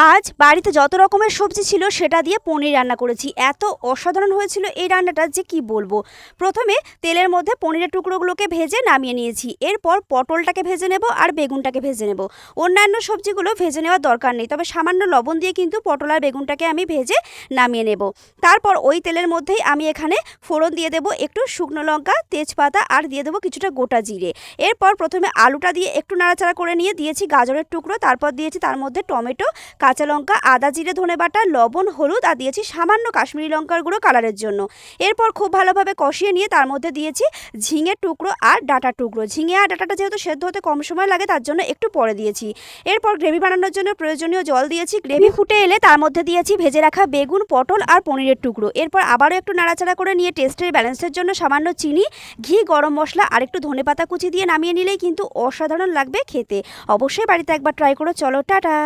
আজ বাড়িতে যত রকমের সবজি ছিল সেটা দিয়ে পনির রান্না করেছি। এত অসাধারণ হয়েছিল এই রান্নাটা যে কি বলবো। প্রথমে তেলের মধ্যে পনিরের টুকরোগুলোকে ভেজে নামিয়ে নিয়েছি। এরপর পটলটাকে ভেজে নেব আর বেগুনটাকে ভেজে নেব। অন্যান্য সবজিগুলো ভেজে নেওয়ার দরকার নেই, তবে সামান্য লবণ দিয়ে কিন্তু পটল আর বেগুনটাকে আমি ভেজে নামিয়ে নেব। তারপর ওই তেলের মধ্যেই আমি এখানে ফোড়ন দিয়ে দেবো একটু শুকনো লঙ্কা, তেজপাতা আর দিয়ে দেবো কিছুটা গোটা জিরে। এরপর প্রথমে আলুটা দিয়ে একটু নাড়াচাড়া করে নিয়ে দিয়েছি গাজরের টুকরো, তারপর দিয়েছি তার মধ্যে টমেটো, কাঁচা লঙ্কা, আদা জিরে ধনে বাটা, লবণ, হলুদ আর দিয়েছি সামান্য কাশ্মীরি লঙ্কার গুঁড়ো কালারের জন্য। এরপর খুব ভালোভাবে কষিয়ে নিয়ে তার মধ্যে দিয়েছি ঝিঙের টুকরো আর ডাঁটার টুকরো। ঝিঙে আর ডাঁটাটা যেহেতু সেদ্ধ হতে কম সময় লাগে তার জন্য একটু পরে দিয়েছি। এরপর গ্রেভি বানানোর জন্য প্রয়োজনীয় জল দিয়েছি। গ্রেভি ফুটে এলে তার মধ্যে দিয়েছি ভেজে রাখা বেগুন, পটল আর পনিরের টুকরো। এরপর আবারও একটু নাড়াচাড়া করে নিয়ে টেস্টের ব্যালেন্সের জন্য সামান্য চিনি, ঘি, গরম মশলা আর একটু ধনেপাতা কুচি দিয়ে নামিয়ে নিলেই কিন্তু অসাধারণ লাগবে খেতে। অবশ্যই বাড়িতে একবার ট্রাই করো। চলো, টাটা।